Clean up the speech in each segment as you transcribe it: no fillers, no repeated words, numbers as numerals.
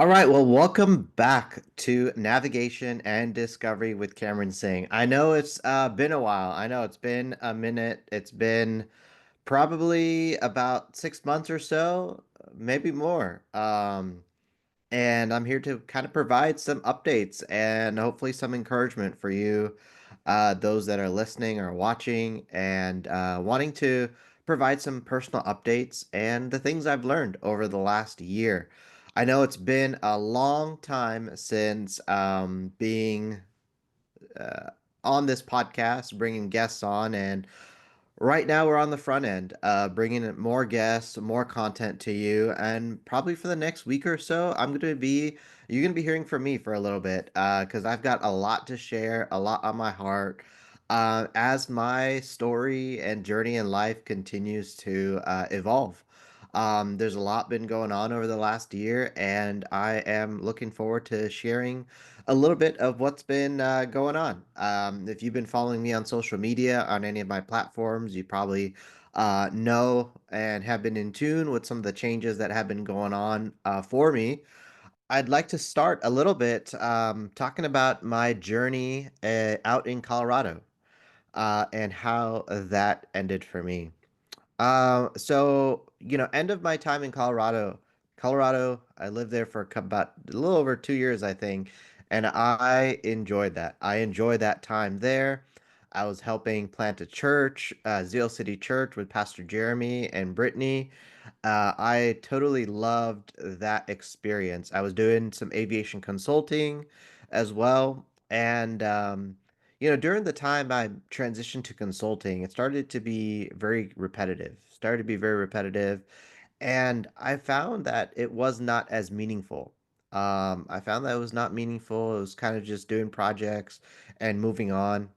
All right, well, welcome back to Navigation and Discovery with Cameron Singh. I know it's been a while. I know it's been a minute. It's been probably about 6 months or so, maybe more. And I'm here to kind of provide some updates and hopefully some encouragement for you, those that are listening or watching, and wanting to provide some personal updates and the things I've learned over the last year. I know it's been a long time since being uh, on this podcast, bringing guests on, and right now, we're on the front end, bringing in more guests, more content to you, and probably for the next week or so, you're gonna be hearing from me for a little bit, because I've got a lot to share, a lot on my heart, as my story and journey in life continues to evolve. There's a lot been going on over the last year, and I am looking forward to sharing a little bit of what's been going on. If you've been following me on social media on any of my platforms, you probably know and have been in tune with some of the changes that have been going on for me. I'd like to start a little bit talking about my journey out in Colorado and how that ended for me. End of my time in Colorado, I lived there for about a little over 2 years, I think, and I enjoyed that. I enjoyed that time there. I was helping plant a church, Zeal City Church, with Pastor Jeremy and Brittany. I totally loved that experience. I was doing some aviation consulting as well, and during the time I transitioned to consulting, it started to be very repetitive. Started to be very repetitive, and I found that it was not as meaningful. I found that it was not meaningful. It was kind of just doing projects and moving on.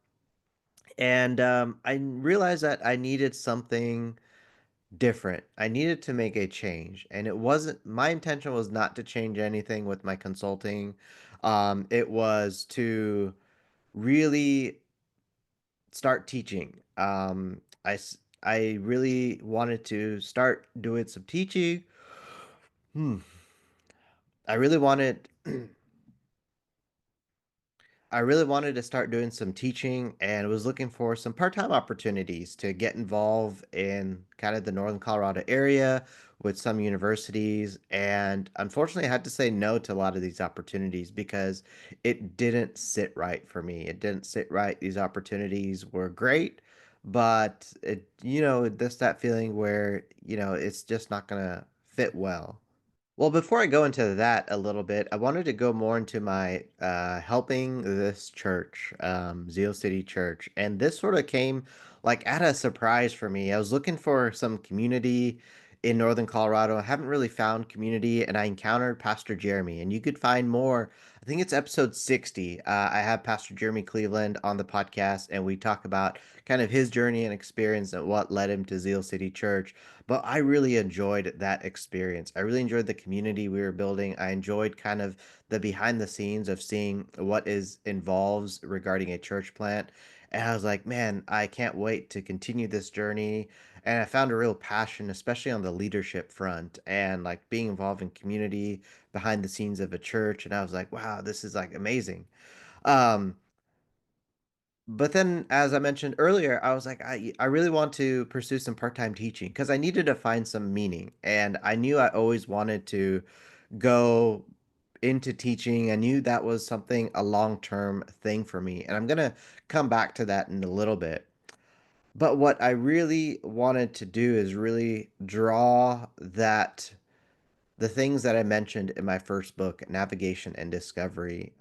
And I realized that I needed something different. I needed to make a change, and it wasn't my intention was not to change anything with my consulting. It was to really start teaching. I really wanted to start doing some teaching. Hmm. I really wanted I really wanted to start doing some teaching and was looking for some part-time opportunities to get involved in kind of the Northern Colorado area with some universities. And unfortunately, I had to say no to a lot of these opportunities because it didn't sit right for me. It didn't sit right. These opportunities were great, but just that feeling where, it's just not gonna fit well. Well, before I go into that a little bit, I wanted to go more into my helping this church, Zeal City Church. And this sort of came like at a surprise for me. I was looking for some community in Northern Colorado. I haven't really found community, and I encountered Pastor Jeremy. And you could find more. I think it's episode 60. I have Pastor Jeremy Cleveland on the podcast, and we talk about kind of his journey and experience and what led him to Zeal City Church. But I really enjoyed that experience. I really enjoyed the community we were building. I enjoyed kind of the behind the scenes of seeing what is involves regarding a church plant. And I was like, man, I can't wait to continue this journey. And I found a real passion, especially on the leadership front and like being involved in community behind the scenes of a church. And I was like, wow, this is like amazing. Um, but then, as I mentioned earlier, I was like, I really want to pursue some part-time teaching because I needed to find some meaning. And I knew I always wanted to go into teaching. I knew that was something, a long-term thing for me. And I'm going to come back to that in a little bit. But what I really wanted to do is really draw the things that I mentioned in my first book, Navigation and Discovery.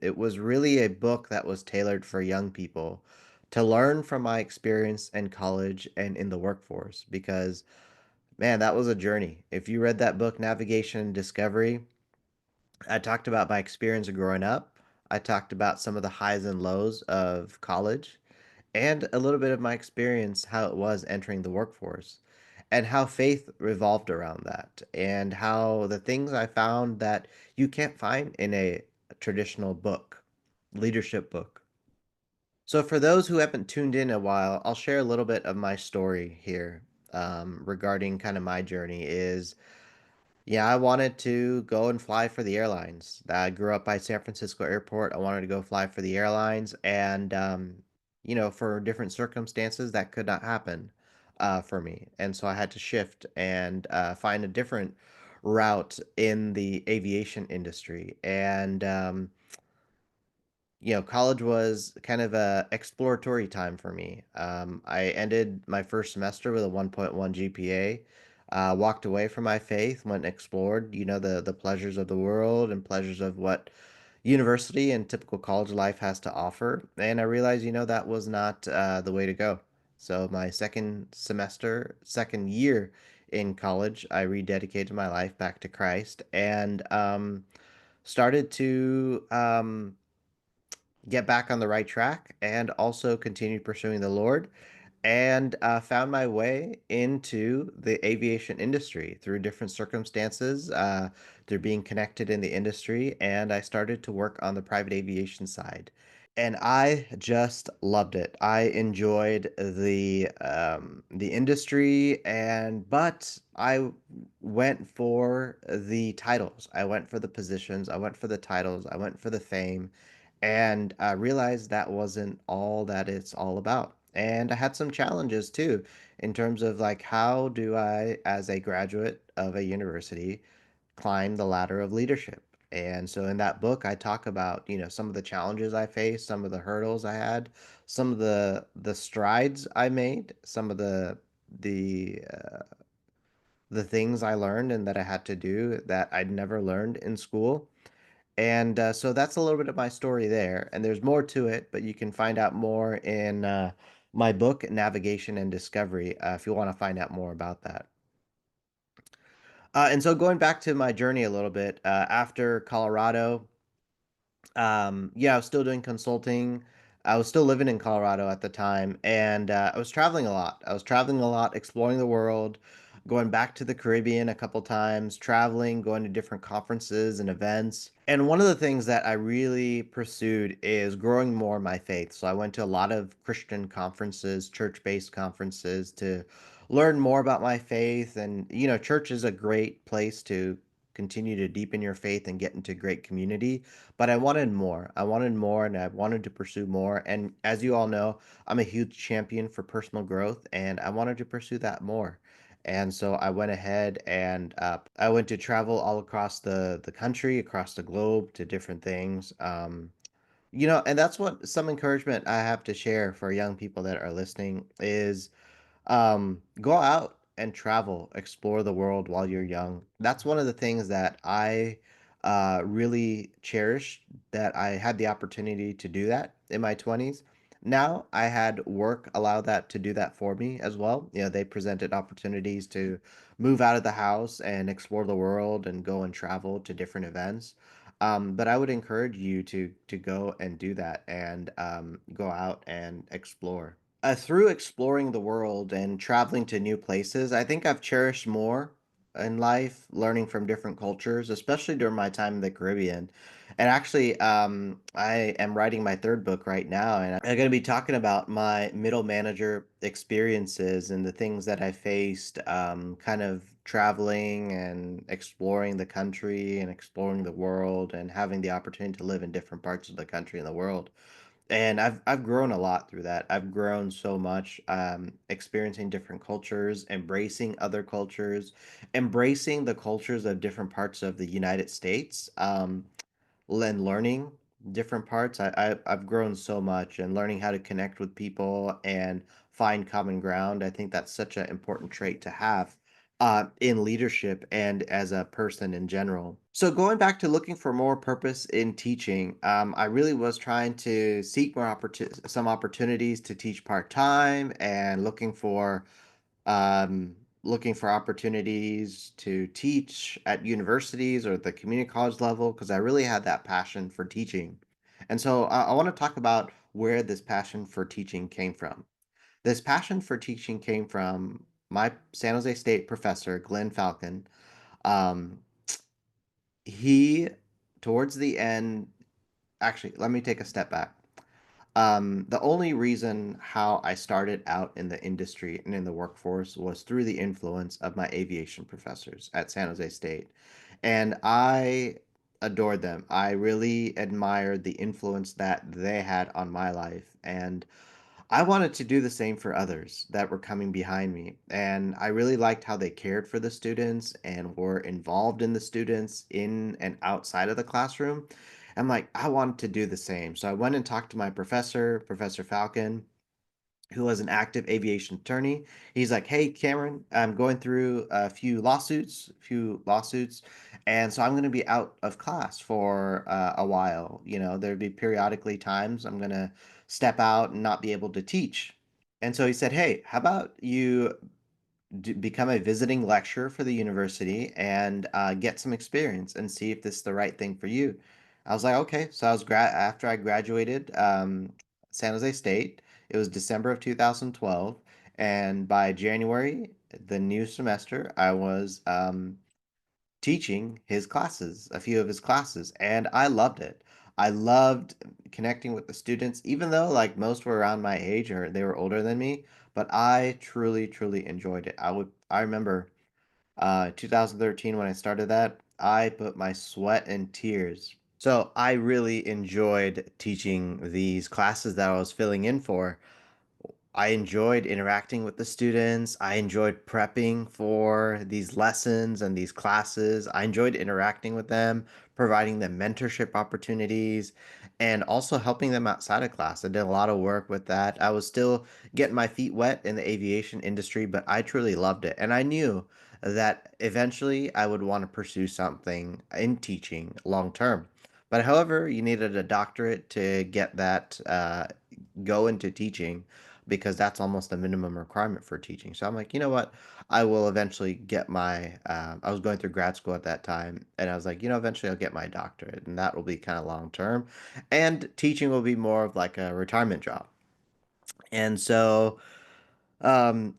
It was really a book that was tailored for young people to learn from my experience in college and in the workforce because, man, that was a journey. If you read that book, Navigation and Discovery, I talked about my experience of growing up. I talked about some of the highs and lows of college and a little bit of my experience, how it was entering the workforce, and how faith revolved around that, and how the things I found that you can't find in a traditional book, leadership book. So, for those who haven't tuned in a while, I'll share a little bit of my story here regarding kind of my journey. Is Yeah, I wanted to go and fly for the airlines. I grew up by San Francisco Airport. I wanted to go fly for the airlines, and for different circumstances, that could not happen for me, and so I had to shift and find a different route in the aviation industry. And college was kind of a exploratory time for me. I ended my first semester with a 1.1 GPA, walked away from my faith, went and explored, the pleasures of the world and pleasures of what university and typical college life has to offer. And I realized, that was not the way to go. So my second semester, second year in college, I rededicated my life back to Christ and started to get back on the right track and also continued pursuing the Lord and found my way into the aviation industry through different circumstances, through being connected in the industry, and I started to work on the private aviation side. And I just loved it. I enjoyed the industry, but I went for the titles. I went for the positions. I went for the titles. I went for the fame, and I realized that wasn't all that it's all about. And I had some challenges too, in terms of like how do I, as a graduate of a university, climb the ladder of leadership. And so in that book, I talk about, some of the challenges I faced, some of the hurdles I had, some of the strides I made, some of the things I learned and that I had to do that I'd never learned in school. And so that's a little bit of my story there. And there's more to it, but you can find out more in my book, Navigation and Discovery, if you want to find out more about that. And so going back to my journey a little bit, after Colorado, yeah, I was still doing consulting. I was still living in Colorado at the time, and I was traveling a lot. I was traveling a lot, exploring the world, going back to the Caribbean a couple times, traveling, going to different conferences and events. And one of the things that I really pursued is growing more my faith. So I went to a lot of Christian conferences, church-based conferences to learn more about my faith. And, church is a great place to continue to deepen your faith and get into great community, but I wanted more. I wanted more and I wanted to pursue more. And as you all know, I'm a huge champion for personal growth and I wanted to pursue that more. And so I went ahead and I went to travel all across the country, across the globe to different things. And that's what some encouragement I have to share for young people that are listening is go out and travel, explore the world while you're young. That's one of the things that I really cherish that I had the opportunity to do that in my 20s. Now I had work allow that to do that for me as well. They presented opportunities to move out of the house and explore the world and go and travel to different events. But I would encourage you to go and do that and go out and explore. Through exploring the world and traveling to new places, I think I've cherished more in life, learning from different cultures, especially during my time in the Caribbean. And actually, I am writing my third book right now, and I'm going to be talking about my middle manager experiences and the things that I faced, kind of traveling and exploring the country and exploring the world and having the opportunity to live in different parts of the country and the world. And I've grown a lot through that. I've grown so much, experiencing different cultures, embracing other cultures, embracing the cultures of different parts of the United States, and learning different parts. I've grown so much and learning how to connect with people and find common ground. I think that's such an important trait to have in leadership and as a person in general. So going back to looking for more purpose in teaching, I really was trying to seek some opportunities to teach part time and um, looking for opportunities to teach at universities or the community college level because I really had that passion for teaching. And so I want to talk about where this passion for teaching came from. This passion for teaching came from my San Jose State professor, Glenn Falcon. Um, he, towards the end, actually, let me take a step back. The only reason how I started out in the industry and in the workforce was through the influence of my aviation professors at San Jose State. And I adored them. I really admired the influence that they had on my life. And I wanted to do the same for others that were coming behind me. And I really liked how they cared for the students and were involved in the students in and outside of the classroom. I'm like, I wanted to do the same. So I went and talked to my professor, Professor Falcon, who was an active aviation attorney. He's like, "Hey, Cameron, I'm going through a few lawsuits, and so I'm going to be out of class for a while. You know, there'd be periodically times I'm going to step out and not be able to teach." And so he said, "Hey, how about you become a visiting lecturer for the university and get some experience and see if this is the right thing for you." I was like, okay. So I was after I graduated San Jose State. It was December of 2012, and by January, the new semester, I was teaching his classes, a few of his classes, and I loved it. I loved connecting with the students, even though like most were around my age or they were older than me, but I truly, truly enjoyed it. I remember 2013 when I started that, I put my sweat and tears. So I really enjoyed teaching these classes that I was filling in for. I enjoyed interacting with the students. I enjoyed prepping for these lessons and these classes. I enjoyed interacting with them, providing them mentorship opportunities, and also helping them outside of class. I did a lot of work with that. I was still getting my feet wet in the aviation industry, but I truly loved it. And I knew that eventually I would want to pursue something in teaching long term. But however, you needed a doctorate to get that go into teaching because that's almost a minimum requirement for teaching. So I'm like, you know what? I will eventually get my. I was going through grad school at that time, and I was like, you know, eventually I'll get my doctorate, and that will be kind of long term, and teaching will be more of like a retirement job. And so,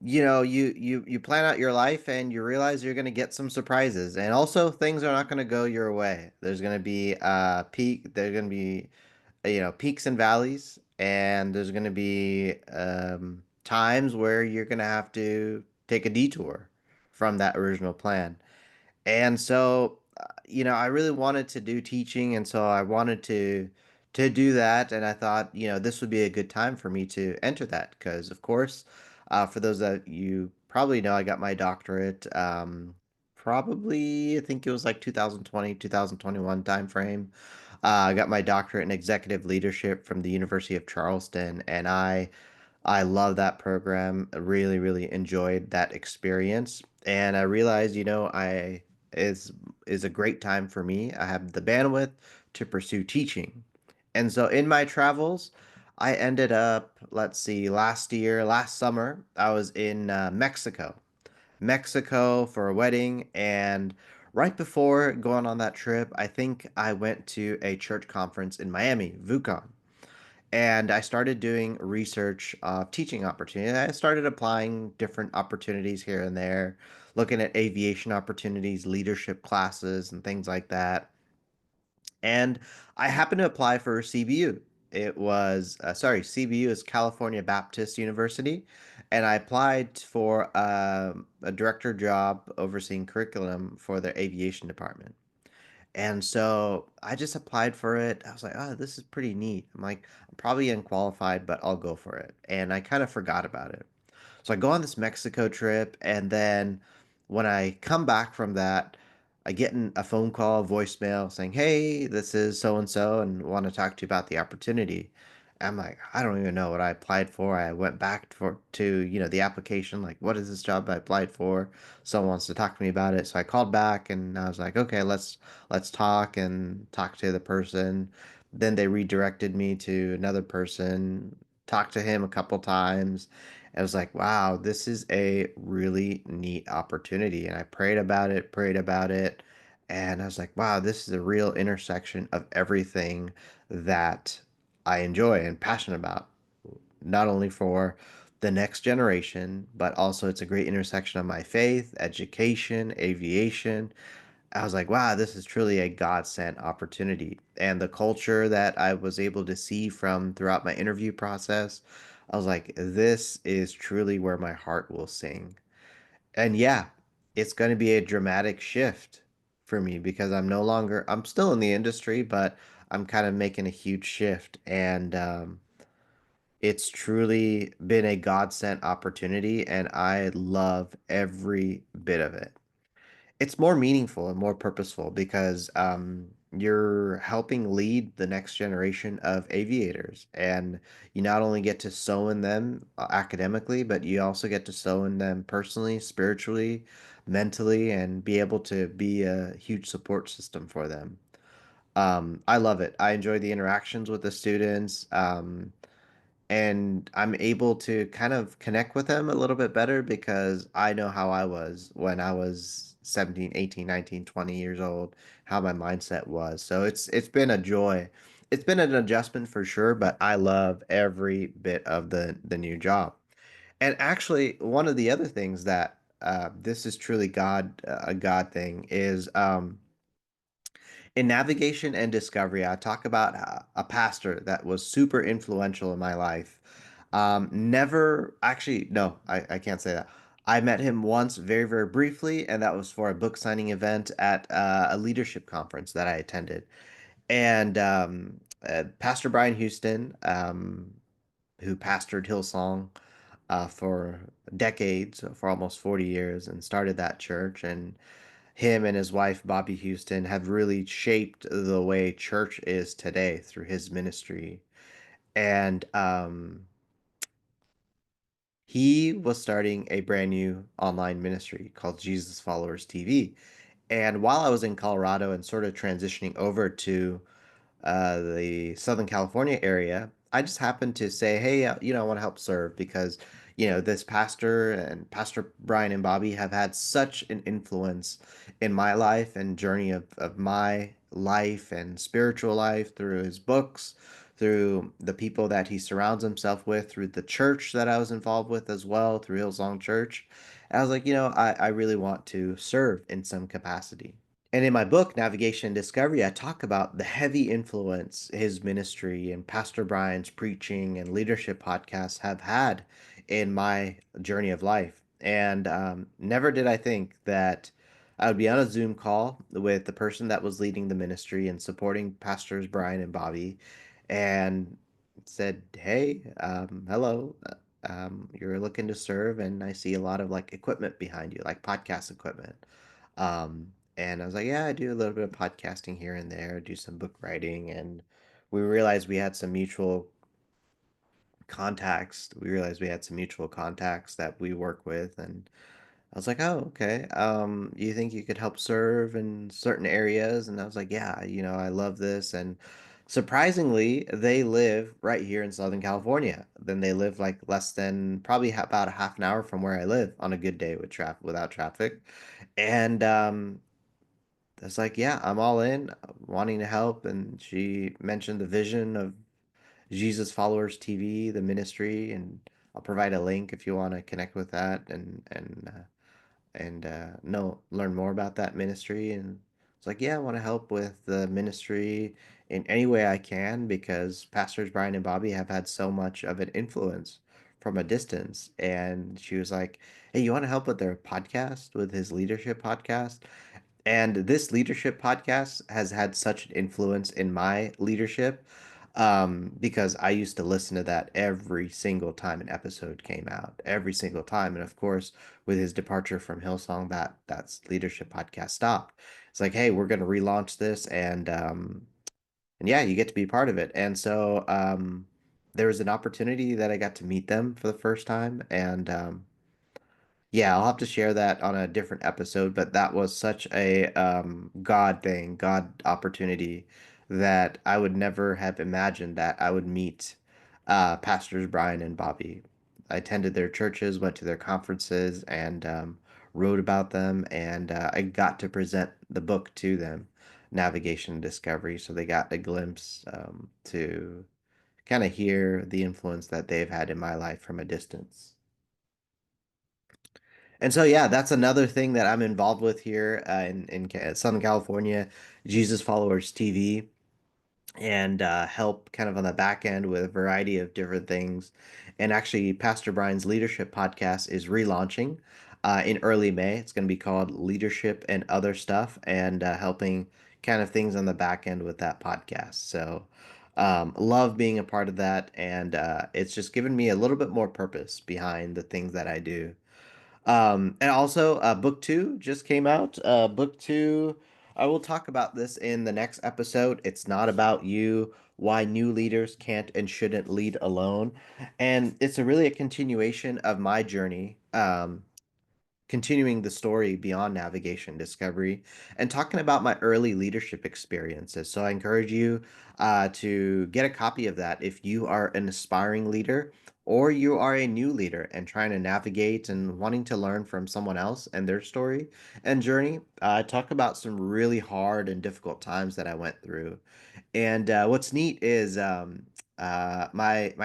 you plan out your life, and you realize you're going to get some surprises, and also things are not going to go your way. There's going to be peak. There's going to be peaks and valleys, and there's going to be times where you're going to have to take a detour from that original plan. And so, I really wanted to do teaching, and so I wanted to do that, and I thought, this would be a good time for me to enter that because, of course, for those that you probably know, I got my doctorate probably I think it was like 2020, 2021 time frame. I got my doctorate in executive leadership from the University of Charleston, and I love that program. I really, really enjoyed that experience. And I realized, I is is a great time for me. I have the bandwidth to pursue teaching. And so in my travels, I ended up, let's see, last summer, I was in Mexico for a wedding. And right before going on that trip, I think I went to a church conference in Miami, VUCON, and I started doing research of teaching opportunities. I started applying different opportunities here and there, looking at aviation opportunities, leadership classes, and things like that. And I happened to apply for CBU. CBU is California Baptist University. And I applied for a director job overseeing curriculum for their aviation department. And so I just applied for it. I was like, oh, this is pretty neat. I'm like, I'm probably unqualified, but I'll go for it. And I kind of forgot about it. So I go on this Mexico trip, and then when I come back from that, I get a phone call, a voicemail saying, "Hey, this is so and so, and want to talk to you about the opportunity." I'm like, I don't even know what I applied for. I went back to the application, like, what is this job I applied for? Someone wants to talk to me about it. So I called back and I was like, okay, let's talk and talk to the person. Then they redirected me to another person, talked to him a couple times. I was like, wow, this is a really neat opportunity. And I prayed about it. And I was like, wow, this is a real intersection of everything that I enjoy and passionate about, not only for the next generation, but also it's a great intersection of my faith, education, aviation. I was like, wow, this is truly a God sent opportunity. And the culture that I was able to see from throughout my interview process, I was like, this is truly where my heart will sing. And yeah, it's going to be a dramatic shift for me because I'm still in the industry, but I'm kind of making a huge shift. And it's truly been a God sent opportunity, and I love every bit of it. It's more meaningful and more purposeful because you're helping lead the next generation of aviators. And you not only get to sow in them academically, but you also get to sow in them personally, spiritually, mentally, and be able to be a huge support system for them. I love it. I enjoy the interactions with the students. And I'm able to kind of connect with them a little bit better because I know how I was when I was 17, 18, 19, 20 years old, how my mindset was. So it's been a joy. It's been an adjustment for sure, but I love every bit of the new job. And actually, one of the other things that this is truly a God thing is in navigation and discovery, I talk about a pastor that was super influential in my life. Never, actually, no, I can't say that. I met him once very, very briefly, and that was for a book signing event at a leadership conference that I attended. And Pastor Brian Houston, who pastored Hillsong for decades, for almost 40 years, and started that church. And him and his wife, Bobby Houston, have really shaped the way church is today through his ministry. And he was starting a brand new online ministry called Jesus Followers TV. And while I was in Colorado and sort of transitioning over to the Southern California area, I just happened to say, hey, I want to help serve because, this pastor and Pastor Brian and Bobby have had such an influence in my life and journey of my life and spiritual life through his books, through the people that he surrounds himself with, through the church that I was involved with as well, through Hillsong Church. And I was like, I really want to serve in some capacity. And in my book, Navigation and Discovery, I talk about the heavy influence his ministry and Pastor Brian's preaching and leadership podcasts have had in my journey of life. And never did I think that I would be on a Zoom call with the person that was leading the ministry and supporting Pastors Brian and Bobby and said, hey, hello. You're looking to serve, and I see a lot of like equipment behind you, like podcast equipment. And I was like, yeah, I do a little bit of podcasting here and there, do some book writing, and we realized we had some mutual contacts. We realized we had some mutual contacts that we work with, and I was like, oh, okay. You think you could help serve in certain areas? And I was like, yeah, I love this. And surprisingly, they live right here in Southern California. Then they live like less than probably about a half an hour from where I live on a good day without traffic. And it's like, yeah, I'm all in, wanting to help. And she mentioned the vision of Jesus Followers TV, the ministry, and I'll provide a link if you want to connect with that and know learn more about that ministry. And it's like, yeah, I want to help with the ministry in any way I can because Pastors Brian and Bobby have had so much of an influence from a distance. And she was like, hey, you want to help with their podcast, with his leadership podcast? And this leadership podcast has had such an influence in my leadership because I used to listen to that every single time an episode came out, every single time. And of course, with his departure from Hillsong, that's leadership podcast stopped. It's like, hey, we're going to relaunch this, and yeah, you get to be part of it. And so there was an opportunity that I got to meet them for the first time, and yeah, I'll have to share that on a different episode, but that was such a God thing, God opportunity that I would never have imagined that I would meet Pastors Brian and Bobby. I attended their churches, went to their conferences, and wrote about them, and I got to present the book to them, Navigation and Discovery, so they got a glimpse to kind of hear the influence that they've had in my life from a distance. And so, yeah, that's another thing that I'm involved with here in Southern California, Jesus Followers TV, and help kind of on the back end with a variety of different things. And actually, Pastor Brian's leadership podcast is relaunching in early May. It's going to be called Leadership and Other Stuff, and helping kind of things on the back end with that podcast. So, love being a part of that, and it's just given me a little bit more purpose behind the things that I do. And also, book two just came out. Book two, I will talk about this in the next episode. It's not about you, why new leaders can't and shouldn't lead alone. And it's really a continuation of my journey. Continuing the story beyond navigation discovery and talking about my early leadership experiences. So I encourage you to get a copy of that if you are an aspiring leader or you are a new leader and trying to navigate and wanting to learn from someone else and their story and journey. I talk about some really hard and difficult times that I went through. And what's neat is my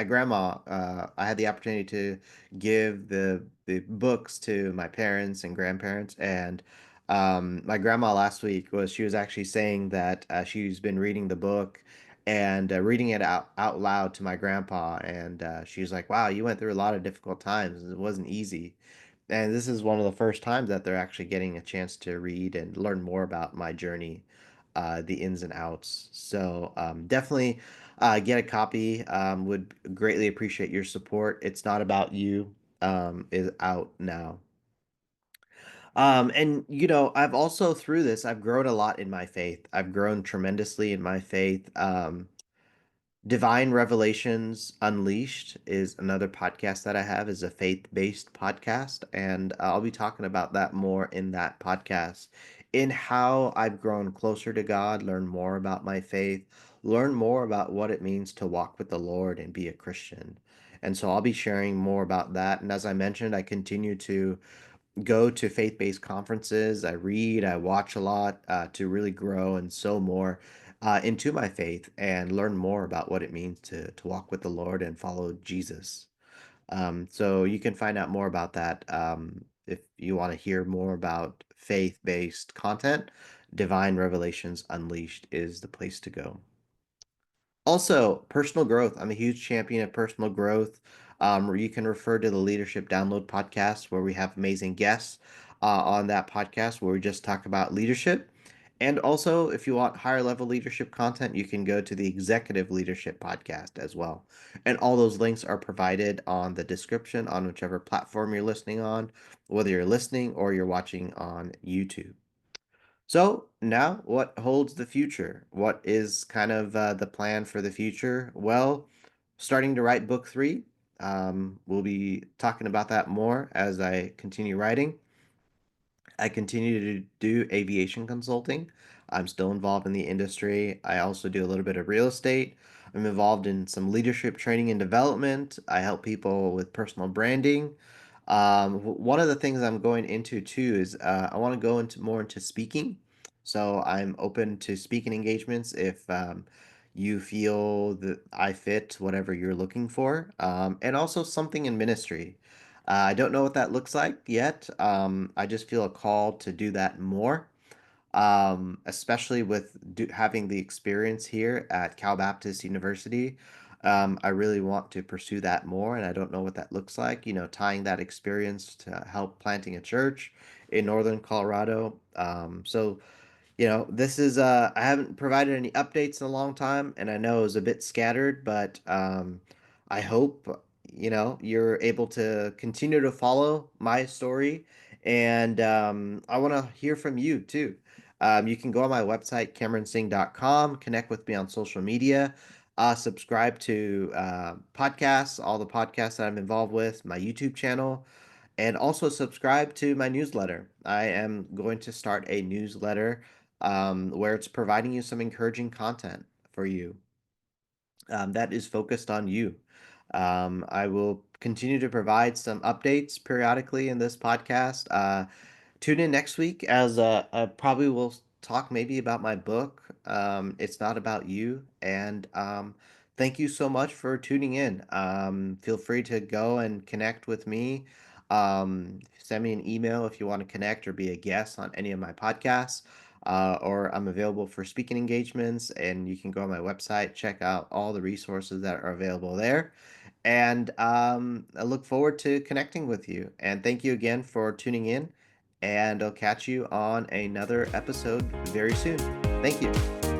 grandma. I had the opportunity to give the books to my parents and grandparents, and my grandma last week she was actually saying that she's been reading the book and reading it out loud to my grandpa, and she's like, "Wow, you went through a lot of difficult times. It wasn't easy." And this is one of the first times that they're actually getting a chance to read and learn more about my journey, the ins and outs. So definitely get a copy. Would greatly appreciate your support. It's not about you. Is out now. And I've also through this, I've grown a lot in my faith. I've grown tremendously in my faith. Divine Revelations Unleashed is another podcast that I have is a faith-based podcast, and I'll be talking about that more in that podcast, in how I've grown closer to God, learn more about my faith, learn more about what it means to walk with the Lord and be a Christian. And so I'll be sharing more about that. And as I mentioned, I continue to go to faith-based conferences. I read, I watch a lot to really grow and sow more into my faith and learn more about what it means to walk with the Lord and follow Jesus. So you can find out more about that if you want to hear more about faith-based content. Divine Revelations Unleashed is the place to go. Also, personal growth. I'm a huge champion of personal growth. Where you can refer to the Leadership Download podcast, where we have amazing guests on that podcast, where we just talk about leadership. And also, if you want higher level leadership content, you can go to the Executive Leadership podcast as well. And all those links are provided on the description on whichever platform you're listening on, whether you're listening or you're watching on YouTube. So now, what holds the future? What is kind of the plan for the future? Well, starting to write book three. We'll be talking about that more as I continue writing. I continue to do aviation consulting. I'm still involved in the industry. I also do a little bit of real estate. I'm involved in some leadership training and development. I help people with personal branding. One of the things I'm going into too is I want to go into more into speaking. So I'm open to speaking engagements if you feel that I fit whatever you're looking for, and also something in ministry. I don't know what that looks like yet. I just feel a call to do that more, especially with having the experience here at Cal Baptist University. I really want to pursue that more, and I don't know what that looks like. Tying that experience to help planting a church in northern Colorado. This is I haven't provided any updates in a long time, and I know it was a bit scattered, but I hope you're able to continue to follow my story, and I want to hear from you too. You can go on my website, CameronSingh.com, connect with me on social media, subscribe to podcasts, all the podcasts that I'm involved with, my YouTube channel. And also subscribe to my newsletter. I am going to start a newsletter where it's providing you some encouraging content for you that is focused on you. I will continue to provide some updates periodically in this podcast. Tune in next week as I probably will talk maybe about my book. It's not about you. And thank you so much for tuning in. Feel free to go and connect with me Send me an email if you want to connect or be a guest on any of my podcasts. Or I'm available for speaking engagements, and you can go on my website, check out all the resources that are available there. And I look forward to connecting with you. And thank you again for tuning in. And I'll catch you on another episode very soon. Thank you.